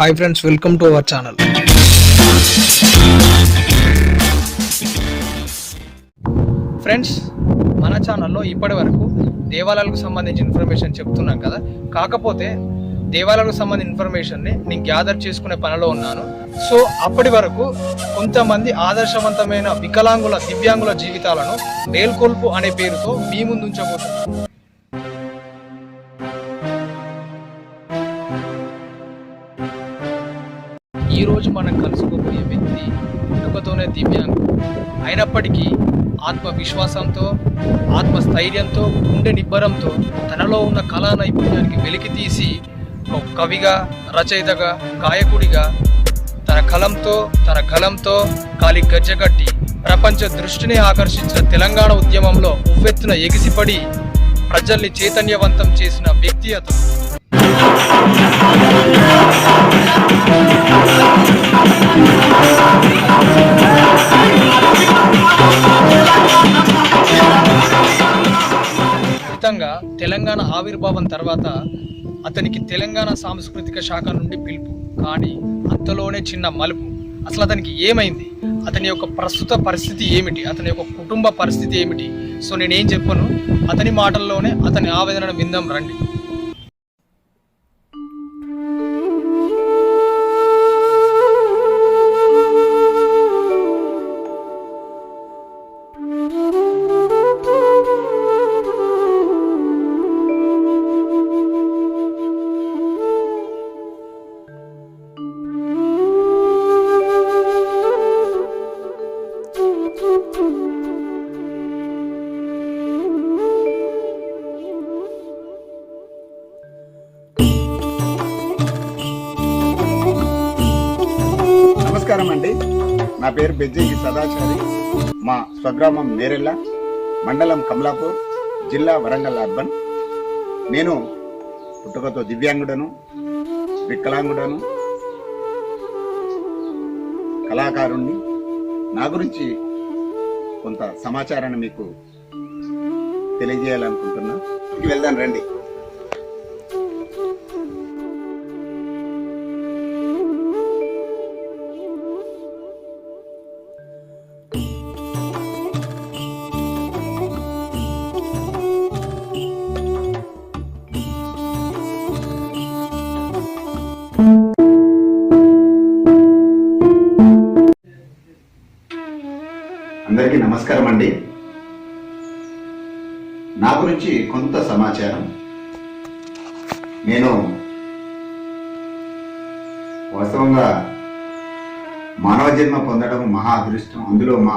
Hi friends, welcome to our channel. Friends, మన ఛానల్లో ఇప్పటి వరకు దేవాలయాలకు సంబంధించిన ఇన్ఫర్మేషన్ చెప్తున్నాం కదా. కాకపోతే దేవాలయాలకు సంబంధించిన ఇన్ఫర్మేషన్ని నేను గ్యాదర్ చేసుకునే పనిలో ఉన్నాను. సో అప్పటి వరకు కొంతమంది ఆదర్శవంతమైన వికలాంగుల దివ్యాంగుల జీవితాలను మేల్కొల్పు అనే పేరుతో మీ ముందు ఉంచబోతున్నాను. ఈరోజు మనం కలుసుకోబోయే వ్యక్తి పుట్టుకతోనే దివ్యాంగుడు అయినప్పటికీ ఆత్మవిశ్వాసంతో, ఆత్మస్థైర్యంతో, గుండె నిబ్బరంతో తనలో ఉన్న కళా నైపుణ్యానికి వెలికి తీసి ఒక కవిగా, రచయితగా, గాయకుడిగా తన గలంతో కాలి గజ్జగట్టి ప్రపంచ దృష్టిని ఆకర్షించిన తెలంగాణ ఉద్యమంలో ఉవ్వెత్తున ఎగిసిపడి ప్రజల్ని చైతన్యవంతం చేసిన వ్యక్తి అతను. ఫలితంగా తెలంగాణ ఆవిర్భావం తర్వాత అతనికి తెలంగాణ సాంస్కృతిక శాఖ నుండి పిలుపు. కానీ అంతలోనే చిన్న మలుపు. అసలు అతనికి ఏమైంది, అతని యొక్క ప్రస్తుత పరిస్థితి ఏమిటి, అతని యొక్క కుటుంబ పరిస్థితి ఏమిటి? సో నేనేం చెప్పను, అతని మాటల్లోనే అతని ఆవేదనను విందాం రండి. నమస్కారం అండి. నా పేరు బెజ్జేగి సదాచారి. మా స్వగ్రామం నేరెళ్ళ, మండలం కమలాపూర్, జిల్లా వరంగల్ అర్బన్. నేను పుట్టుకతో దివ్యాంగుడను, వికలాంగుడను, కళాకారుణ్ణి. నా గురించి కొంత సమాచారాన్ని మీకు తెలియజేయాలనుకుంటున్నా. వెళ్దాం రండి. అందరికీ నమస్కారం అండి. నా గురించి కొంత సమాచారం. నేను వాస్తవంగా మానవ జన్మ పొందడం మహా అదృష్టం. అందులో మా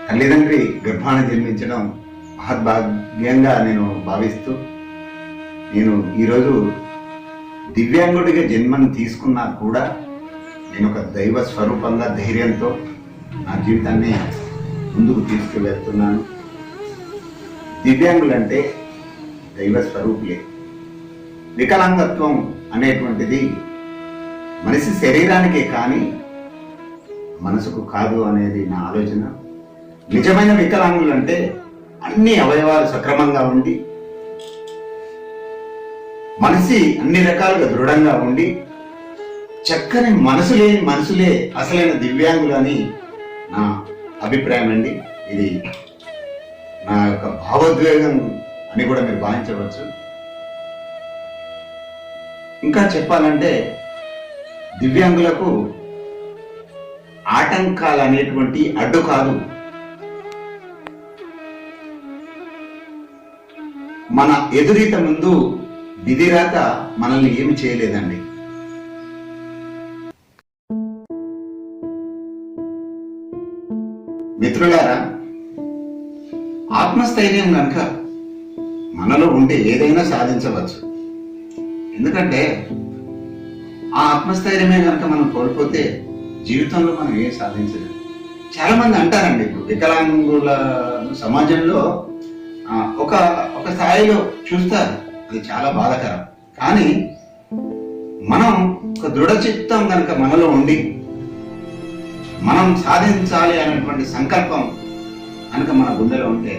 తల్లిదండ్రి గర్భాన జన్మించడం మహద్భాగ్యంగా నేను భావిస్తూ, నేను ఈరోజు దివ్యాంగుడిగా జన్మను తీసుకున్నా కూడా నేను ఒక దైవ స్వరూపంగా ధైర్యంతో నా జీవితాన్ని ముందుకు తీసుకువెళ్తున్నాను. దివ్యాంగులంటే దైవ స్వరూపులే. వికలాంగత్వం అనేటువంటిది మనిషి శరీరానికే కానీ మనసుకు కాదు అనేది నా ఆలోచన. నిజమైన వికలాంగులు అంటే అన్ని అవయవాలు సక్రమంగా ఉండి, మనిషి అన్ని రకాలుగా దృఢంగా ఉండి, చక్కని మనసు లేని మనుషులే అసలైన దివ్యాంగులు అని నా అభిప్రాయం అండి. ఇది నా యొక్క భావోద్వేగం అని కూడా మీరు భావించవచ్చు. ఇంకా చెప్పాలంటే దివ్యాంగులకు ఆటంకాలు అనేటువంటి అడ్డు కాదు. మన ఎదురీత ముందు విధిరాత మనల్ని ఏమి చేయలేదండి. మిత్రులారా, ఆత్మస్థైర్యం కనుక మనలో ఉంటే ఏదైనా సాధించవచ్చు. ఎందుకంటే ఆ ఆత్మస్థైర్యమే కనుక మనం కోల్పోతే జీవితంలో మనం ఏం సాధించలేము. చాలా మంది అంటారండి, ఇప్పుడు వికలాంగుల సమాజంలో ఒక స్థాయిలో చూస్తారు, అది చాలా బాధాకరం. కానీ మనం ఒక దృఢ చిత్తం కనుక మనలో ఉండి మనం సాధించాలి అనేటువంటి సంకల్పం కనుక మన గుండెలో ఉంటే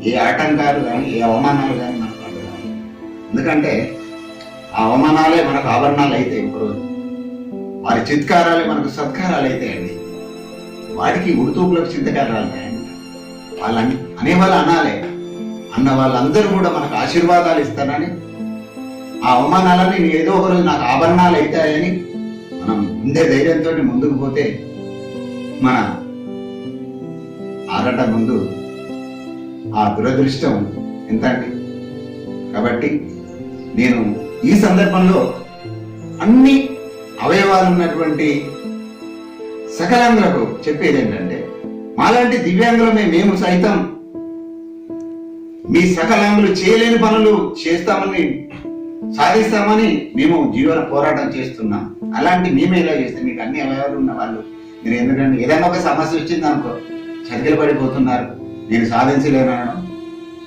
ఏ ఆటంకాలు కానీ ఏ అవమానాలు కానీ మనకు. ఎందుకంటే ఆ అవమానాలే మనకు ఆభరణాలు అయితే ఒకరోజు, వారి చిత్కారాలే మనకు సత్కారాలు అవుతాయండి. వాడికి ఉడుతూపులకు చింతకారాలు అవుతాయండి. వాళ్ళని అనేవాళ్ళు అనాలే, అన్న వాళ్ళందరూ కూడా మనకు ఆశీర్వాదాలు ఇస్తానని, ఆ అవమానాలని ఏదో ఒక రోజు నాకు ఆభరణాలు అవుతాయని మనం ఉండే ధైర్యంతో ముందుకు పోతే మన ఆరట ముందు ఆ దురదృష్టం ఎంత అండి. కాబట్టి నేను ఈ సందర్భంలో అన్ని అవయవాలు ఉన్నటువంటి సకలాంగులకు చెప్పేది ఏంటంటే, మాలాంటి దివ్యాంగులమే మేము సైతం మీ సకలాంగులు చేయలేని పనులు చేస్తామని, సాధిస్తామని మేము జీవన పోరాటం చేస్తున్నాం. అలాంటి మేమే ఇలా చేస్తే మీకు అన్ని అవయవాలు ఉన్న వాళ్ళు మీరు ఎందుకంటే ఏదైనా ఒక సమస్య వచ్చింది అనుకో చతికిల పడిపోతున్నారు. నేను సాధించలేనను,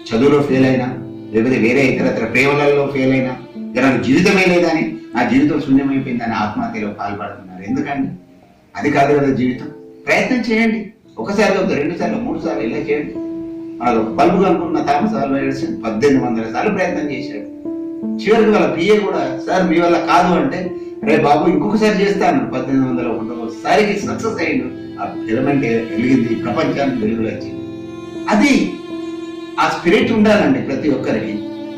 చదువులో ఫెయిల్ అయినా, లేకపోతే వేరే ఇతర ప్రేమలలో ఫెయిల్ అయినా, ఇక నాకు జీవితమే లేదని, నా జీవితం శూన్యమైపోయిందని ఆత్మహత్యలో పాల్పడుతున్నారు. ఎందుకండి? అది కాదు కదా జీవితం. ప్రయత్నం చేయండి. ఒకసారి ఒక 2 సార్లు 3 సార్లు ఇలా చేయండి. మనకు బల్బు కనుక్కున్న థామస్ ఆల్వా ఎడిసన్ 1800 సార్లు ప్రయత్నం చేశాడు. చివరికి వాళ్ళ పిఏ కూడా సార్ మీ వల్ల కాదు అంటే, రే బాబు ఇంకొకసారి చేస్తాను. 1801సారికి సక్సెస్ అయ్యిండు. ఆ ఫిలమెంట్ వెలిగింది, ప్రపంచానికి వెలుగులు వచ్చింది. అది ఆ స్పిరిట్ ఉండాలండి ప్రతి ఒక్కరికి.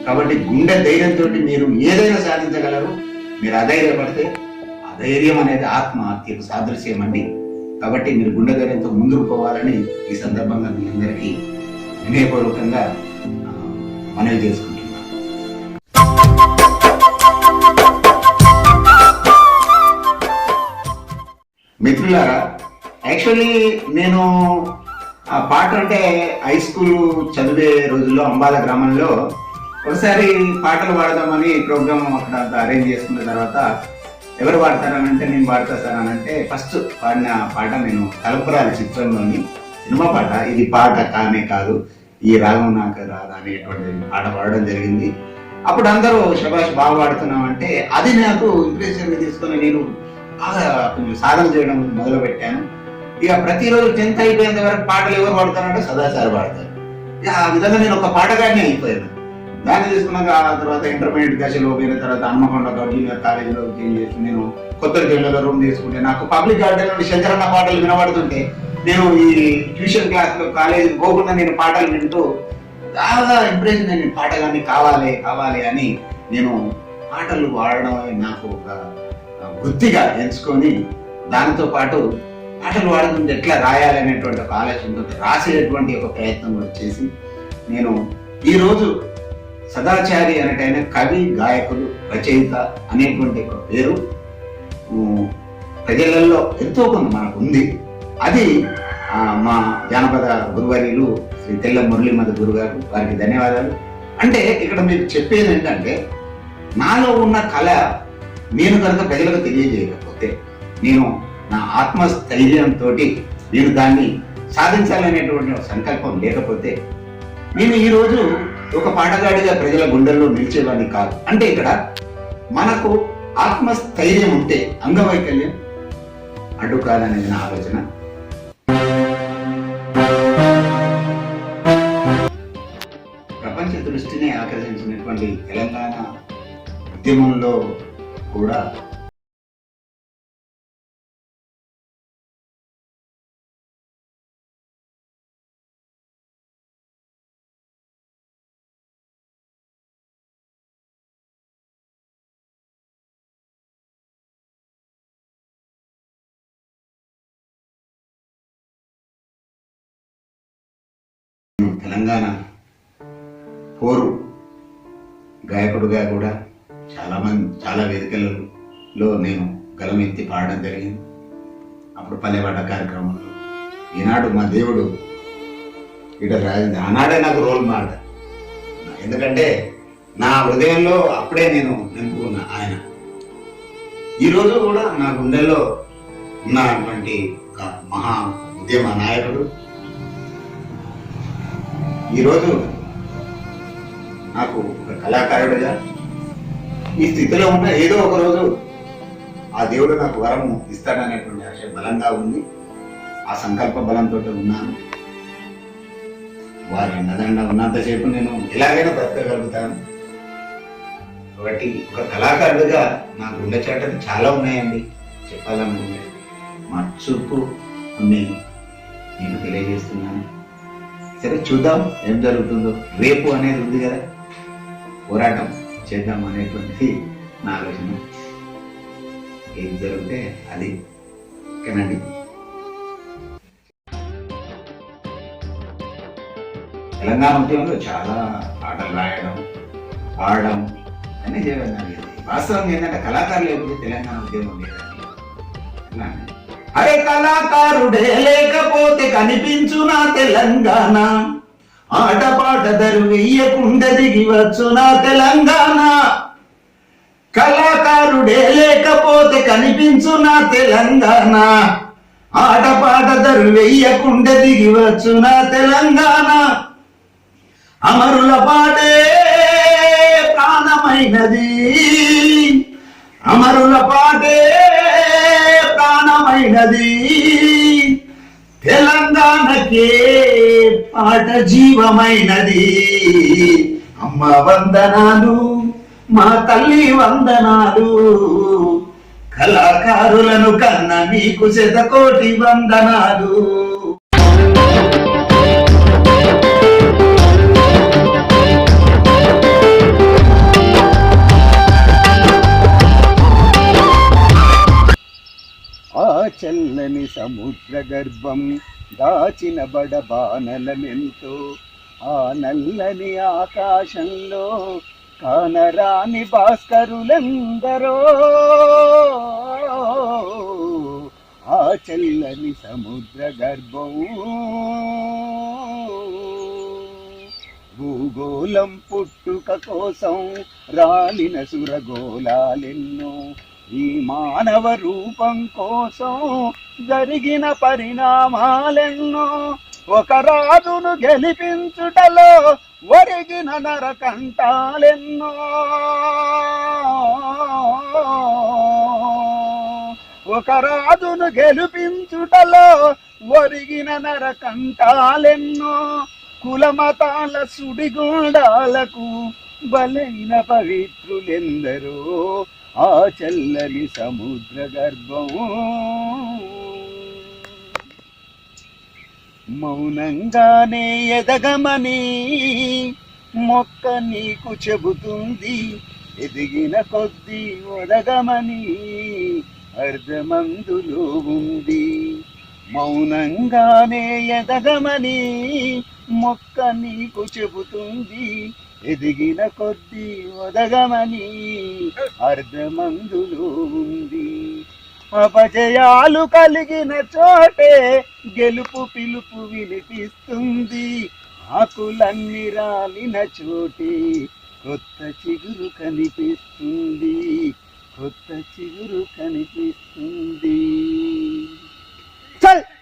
కాబట్టి గుండె ధైర్యంతో మీరు ఏదైనా సాధించగలరు. మీరు అధైర్యపడితే అధైర్యం అనేది ఆత్మహత్యకు సాదృశ్యం అండి. కాబట్టి మీరు గుండె ధైర్యంతో ముందుకు పోవాలని ఈ సందర్భంగా మీ అందరికీ వినయపూర్వకంగా మనవి చేసుకుంటున్నాను. మిత్రులారా, యాక్చువల్లీ నేను ఆ పాట అంటే హై స్కూల్ చదివే రోజుల్లో అంబాల గ్రామంలో ఒకసారి పాటలు పాడదామని ప్రోగ్రామ్ అక్కడ అరేంజ్ చేసుకున్న తర్వాత ఎవరు పాడతారనంటే నేను పాడతా సార్ అని అంటే ఫస్ట్ పాడిన పాట నేను తలపురాలి చిత్రంలోని సినిమా పాట. ఇది పాట కానే కాదు, ఈ రాగం నాకు రాదు అనేటువంటి పాట పాడడం జరిగింది. అప్పుడు అందరూ శభాష్ బాగా పాడుతున్నాం అంటే అది నాకు ఇంప్రెషన్ తీసుకొని నేను బాగా కొంచెం సాధన చేయడం మొదలు పెట్టాను. ఇక ప్రతిరోజు 10th అయిపోయేంత వరకు పాటలు ఎవరు పాడతారంటే సదాచారి పాడతారు. ఇక ఆ విధంగా నేను ఒక పాటగానే అయిపోయాను. దాన్ని తీసుకున్నాక ఆ తర్వాత ఇంటర్మీడియట్ దశలో పోయిన తర్వాత హన్మకొండ జూనియర్ కాలేజీలో చేంజ్ చేసి నేను కొత్త జిల్లాలో రూమ్ తీసుకుంటే నాకు పబ్లిక్ గార్డెన్ నుండి శంకరన్న పాటలు వినబడుతుంటే నేను ఈ ట్యూషన్ క్లాస్లో కాలేజీకి పోకుండా నేను పాటలు వింటూ చాలా ఇంప్రెషన్. నేను పాటగాన్ని కావాలి కావాలి అని నేను పాటలు పాడడం నాకు ఒక వృత్తిగా ఎంచుకొని దానితో పాటు పాటలు పాడుతుంటే ఎట్లా రాయాలి అనేటువంటి ఒక ఆలోచనతో రాసేటువంటి ఒక ప్రయత్నం కూడా చేసి నేను ఈరోజు సదాచారి అనేటైన కవి, గాయకులు, రచయిత అనేటువంటి ఒక పేరు ప్రజలలో ఎంతో కొంత మనకు ఉంది. అది మా జానపద గురువర్యులు శ్రీ తెల్ల మురళీమద గురుగారు, వారికి ధన్యవాదాలు. అంటే ఇక్కడ మీకు చెప్పేది ఏంటంటే, నాలో ఉన్న కళ నేను కనుక ప్రజలకు తెలియజేయకపోతే, నేను నా ఆత్మస్థైర్యంతో నేను దాన్ని సాధించాలనేటువంటి సంకల్పం లేకపోతే నేను ఈరోజు ఒక పాటగాడిగా ప్రజల గుండెల్లో నిలిచేవాడిని కాదు. అంటే ఇక్కడ మనకు ఆత్మస్థైర్యం ఉంటే అంగవైకల్యం అడ్డు కాదనేది నా ఆలోచన. ప్రపంచ దృష్టిని ఆకర్షించినటువంటి తెలంగాణ ఉద్యమంలో కూడా తెలంగాణ పోరు గాయకుడుగా కూడా చాలా వేదికలలో నేను గలమెత్తి పాడడం జరిగింది. అప్పుడు పల్లెపాట కార్యక్రమంలో ఈనాడు మా దేవుడు ఈటల రాజేంద్ర ఆనాడే నాకు రోల్ మోడల్. ఎందుకంటే నా హృదయంలో అప్పుడే నేను నింపుకున్న ఆయన ఈరోజు కూడా నా గుండెల్లో ఉన్నటువంటి ఒక మహా ఉద్యమ నాయకుడు. ఈరోజు నాకు ఒక కళాకారుడిగా ఈ స్థితిలో ఉన్న ఏదో ఒక రోజు ఆ దేవుడు నాకు వరం ఇస్తాడనేటువంటి ఆశ బలంగా ఉంది. ఆ సంకల్ప బలంతో ఉన్నాను. వారి అండదండ ఉన్నంతసేపు నేను ఎలాగైనా బ్రతకగలుగుతాను. ఒకటి ఒక కళాకారుడిగా నా గుండె చాటలు చాలా ఉన్నాయండి చెప్పాలనుకుంటే. మా చూపు కొన్ని నేను తెలియజేస్తున్నాను. సరే చూద్దాం ఏం జరుగుతుందో. రేపు అనేది ఉంది కదా, పోరాటం చేద్దాం అనేటువంటిది నా ఆలోచన. ఏం జరిగితే అది ఓకేనండి. తెలంగాణ ఉద్యమంలో చాలా పాటలు రాయడం, పాడడం అన్నీ చేయడం జరిగింది. వాస్తవం ఏంటంటే కళాకారులు ఎప్పుడు తెలంగాణ ఉద్యమం లేదండి. అరే కళాకారుడే లేకపోతే కనిపించునా తెలంగాణ, ఆటపాట దరు వెయ్యకుండా దిగి వచ్చునా తెలంగాణ. కళాకారుడే లేకపోతే కనిపించునా తెలంగాణ, ఆటపాట దరు వెయ్యకుండా దిగి వచ్చునా తెలంగాణ. అమరుల పాటే ప్రాణమైనది, అమరుల పాటే ప్రాణమైనది, తెలంగాణకే పాట జీవమైనది. అమ్మ వందనాలు, మా తల్లి వందనాలు, కళాకారులను కన్న మీకు శతకోటి వందనాలు. చల్లని సముద్ర గర్భం దాచిన బడబానలమెంతో, ఆ నల్లని ఆకాశంలో కానరాని భాస్కరులెందరో. ఆ చల్లని సముద్ర గర్భం భూగోళం పుట్టుక కోసం రాలిన సురగోళాలెన్నో, ఈ మానవ రూపం కోసం జరిగిన పరిణామాలెన్నో. ఒక రాజును గెలిపించుటలో ఒరిగిన నరకంటాలెన్నో. ఒక రాజును గెలిపించుటలో ఒరిగిన నరకంటాలెన్నో. కులమతాల సుడిగుండాలకు బలైన పవిత్రులెందరో. ఆ చల్లని సముద్ర గర్భం మౌనంగానే ఎదగమని మొక్క నీకు చెబుతుంది, ఎదిగిన కొద్దీ ఒదగమని అర్ధమందులో ఉంది. మౌనంగానే ఎదగమని మొక్క నీకు చెబుతుంది, ఎదిగిన కొద్దీ ఒదగమని అర్ధమందులో ఉంది. అపజయాలు కలిగిన చోటే గెలుపు పిలుపు వినిపిస్తుంది, ఆకులన్నీ రాలిన చోటే కొత్త చిగురు కనిపిస్తుంది, కొత్త చిగురు కనిపిస్తుంది.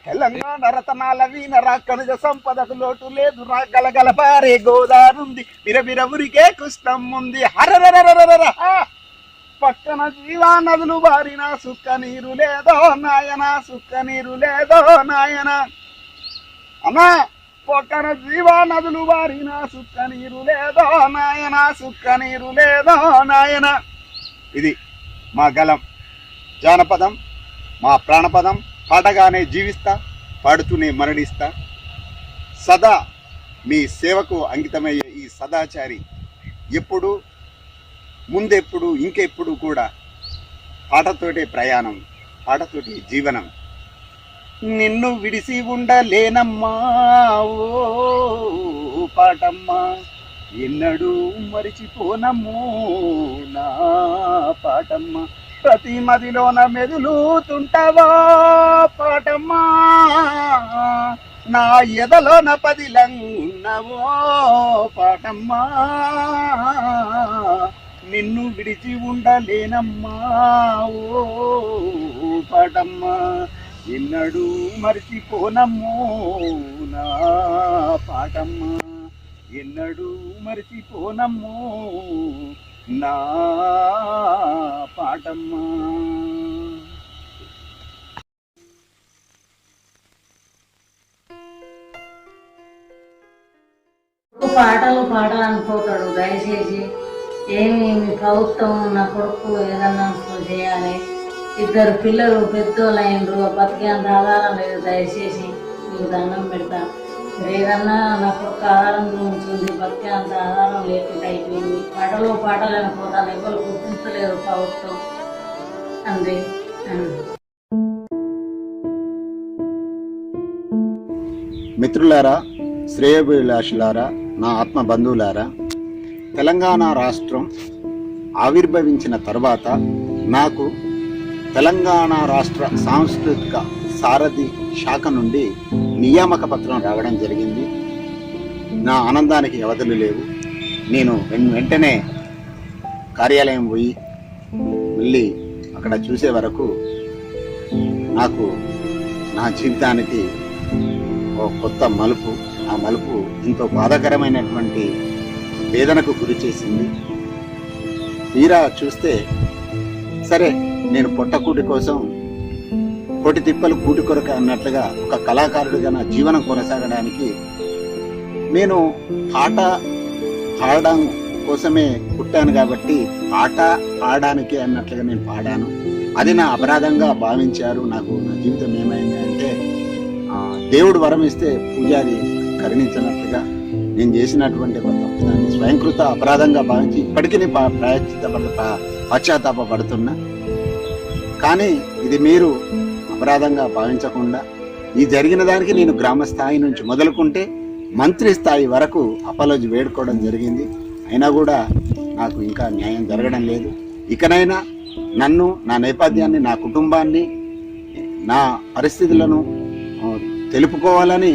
తెలంగాణ రతనాల వీనరా, కనుజ సంపదకు లోటు లేదు రా, గలగల పారే గోదారుంది, బిరబిర ఉరికే కృష్ణం ఉంది. హరరరరరర పక్కన జీవా నదులు బారిన సుక్క నీరు లేదో నాయన, సుక్క నీరు లేదో నాయన. అమ్మా పక్కన జీవా నదులు బారిన సుక్క నీరు లేదో నాయన, సుక్క నీరు లేదో నాయన. ఇది మా గలం జానపదం, మా ప్రాణపదం. పాటగానే జీవిస్తా, పాడుతూనే మరణిస్తా. సదా మీ సేవకు అంకితమయ్యే ఈ సదాచారి ఎప్పుడు ముందెప్పుడు ఇంకెప్పుడు కూడా పాటతోటే ప్రయాణం, పాటతోటి జీవనం. నిన్ను విడిసి ఉండలేనమ్మా ఓ పాటమ్మా, ఎన్నడూ మరిచిపోనమ్మో నా పాటమ్మా. ప్రతి మదిలోన మెదులుతుంటావా పాటమ్మా, నా ఎదలోన పదిలంగున్నవో పాటమ్మా. నిన్ను విడిచి ఉండలేనమ్మా ఓ పాటమ్మా, ఎన్నడూ మరిచిపోనమ్మో నా పాటమ్మా, ఎన్నడూ మరిచిపోనమ్మో నా పాటమ్మా. పాటలు పాడాలనుకోతాడు, దయచేసి ఏమి మీ ప్రభుత్వం నా కొడుకు ఏదన్నా చేయాలి, 2 పిల్లలు పెద్దోళ్ళు అయినరు, బతికేంత ఆధారం లేదు, దయచేసి మీకు దండం పెడతా. ఏదన్నా నా కొడుకు ఆధారం ఉంచుంది, బతికేంత ఆధారం లేకుండా అయిపోయింది. పాటలు వెళ్ళిపోతాను, ఎవరు గుర్తించలేరు ప్రభుత్వం అంది. మిత్రులారా, శ్రేయోభిలాషులారా, నా ఆత్మ బంధువులారా, తెలంగాణ రాష్ట్రం ఆవిర్భవించిన తర్వాత నాకు తెలంగాణ రాష్ట్ర సాంస్కృతిక సారథి శాఖ నుండి నియామక పత్రం రావడం జరిగింది. నా ఆనందానికి వ్యవధులు లేవు. నేను వెంటనే కార్యాలయం పోయి మళ్ళీ అక్కడ చూసే వరకు నాకు నా జీవితానికి ఒక కొత్త మలుపు, ఆ మలుపు ఎంతో బాధాకరమైనటువంటి వేదనకు గురి చేసింది. తీరా చూస్తే సరే, నేను పొట్టకూటి కోసం కోటి తిప్పలు కూటి కొరక అన్నట్లుగా ఒక కళాకారుడిగా నా జీవనం కొనసాగడానికి నేను పాట పాడడం కోసమే పుట్టాను కాబట్టి పాట పాడడానికి అన్నట్లుగా నేను పాడాను. అది నా అపరాధంగా భావించారు. నాకు నా జీవితం ఏమైంది అంటే దేవుడు వరం ఇస్తే పూజారి కరుణించినట్లుగా నేను చేసినటువంటి ఒక తప్పుదాన్ని స్వయంకృత అపరాధంగా భావించి ఇప్పటికీ పశ్చాత్తాపడుతున్నా. కానీ ఇది మీరు అపరాధంగా భావించకుండా ఈ జరిగిన దానికి నేను గ్రామ స్థాయి నుంచి మొదలుకుంటే మంత్రి స్థాయి వరకు అపాలజీ వేడుకోవడం జరిగింది. అయినా కూడా నాకు ఇంకా న్యాయం జరగడం లేదు. ఇకనైనా నన్ను, నా నేపథ్యాన్ని, నా కుటుంబాన్ని, నా పరిస్థితులను తెలుపుకోవాలని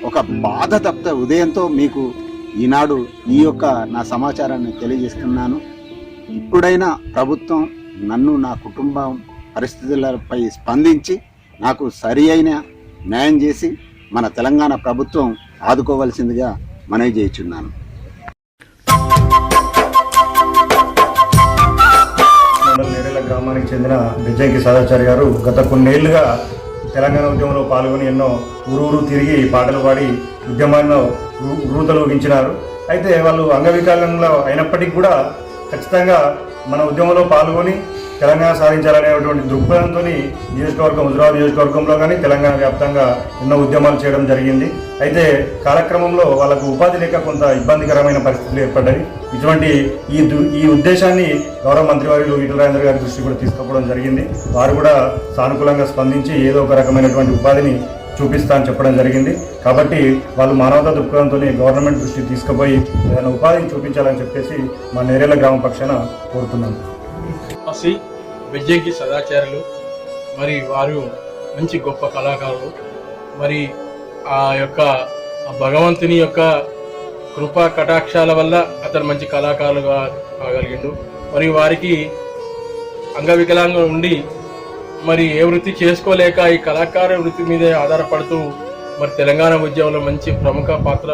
ఒక బాధ తప్పితే ఉదయంతో మీకు ఈనాడు ఈ యొక్క నా సమాచారాన్ని తెలియజేస్తున్నాను. ఇప్పుడైనా ప్రభుత్వం నన్ను, నా కుటుంబం పరిస్థితులపై స్పందించి నాకు సరి అయిన న్యాయం చేసి మన తెలంగాణ ప్రభుత్వం ఆదుకోవాల్సిందిగా మనవి చేయుచున్నాను. నేరేళ్ల గ్రామానికి చెందిన బిజ్జంకి సదాచారి గారు గత కొన్నేళ్లుగా తెలంగాణ ఉద్యమంలో పాల్గొని ఎన్నో ఊరూరు తిరిగి పాటలు పాడి ఉద్యమాల్లో ఊతలోగించినారు. అయితే వాళ్ళు అంగవికలంలో అయినప్పటికీ కూడా ఖచ్చితంగా మన ఉద్యమంలో పాల్గొని తెలంగాణ సాధించాలనేటువంటి దృక్పథంతో నియోజకవర్గం, హుజురాబాద్ నియోజకవర్గంలో కానీ తెలంగాణ వ్యాప్తంగా ఎన్నో ఉద్యమాలు చేయడం జరిగింది. అయితే కాలక్రమంలో వాళ్ళకు ఉపాధి లేక కొంత ఇబ్బందికరమైన పరిస్థితులు ఏర్పడ్డాయి. ఇటువంటి ఈ ఉద్దేశాన్ని గౌరవ మంత్రివర్యులు ఈటెల రాజేందర్ గారి దృష్టి కూడా తీసుకుపోవడం జరిగింది. వారు కూడా సానుకూలంగా స్పందించి ఏదో ఒక రకమైనటువంటి ఉపాధిని చూపిస్తా అని చెప్పడం జరిగింది. కాబట్టి వాళ్ళు మానవతా దృక్పథంతో గవర్నమెంట్ దృష్టికి తీసుకుపోయి ఏదైనా ఉపాధిని చూపించాలని చెప్పేసి మా నేరేళ్ల గ్రామ పక్షాన కోరుతున్నాను. బిజ్జంకి సదాచారులు మరి వారు మంచి గొప్ప కళాకారులు. మరి ఆ యొక్క భగవంతుని యొక్క కృపా కటాక్షాల వల్ల అతను మంచి కళాకారులుగా కాగలిగిండు. మరి వారికి అంగవికలాంగం ఉండి మరి ఏ వృత్తి చేసుకోలేక ఈ కళాకార వృత్తి మీదే ఆధారపడుతూ మరి తెలంగాణ ఉద్యమంలో మంచి ప్రముఖ పాత్ర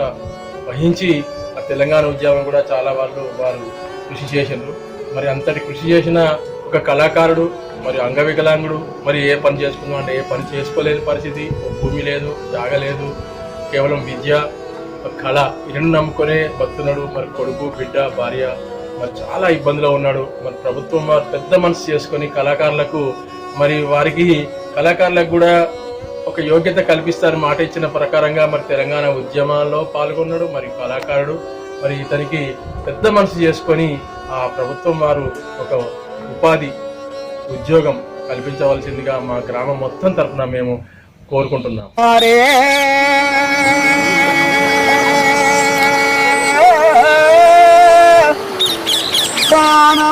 వహించి ఆ తెలంగాణ ఉద్యమం కూడా చాలా వారు కృషి చేసిండ్రు. మరి అంతటి కృషి చేసిన ఒక కళాకారుడు మరి అంగవికలాంగుడు మరి ఏ పని చేసుకుందాం అంటే ఏ పని చేసుకోలేని పరిస్థితి, భూమి లేదు, జాగ లేదు, కేవలం విద్య, కళ ఈ రెండు నమ్ముకొనే బతున్నాడు. మరి కొడుకు, బిడ్డ, భార్య మరి చాలా ఇబ్బందిలో ఉన్నాడు. మరి ప్రభుత్వం వారు పెద్ద మనసు చేసుకొని కళాకారులకు మరి వారికి కళాకారులకు కూడా ఒక యోగ్యత కల్పిస్తారని మాట ఇచ్చిన ప్రకారంగా మరి తెలంగాణ ఉద్యమాల్లో పాల్గొన్నాడు. మరి కళాకారుడు మరి ఇతనికి పెద్ద మనసు చేసుకొని ఆ ప్రభుత్వం వారు ఒక ఉపాధి, ఉద్యోగం కల్పించవలసిందిగా మా గ్రామం మొత్తం తరఫున మేము కోరుకుంటున్నాం. ప్రాణా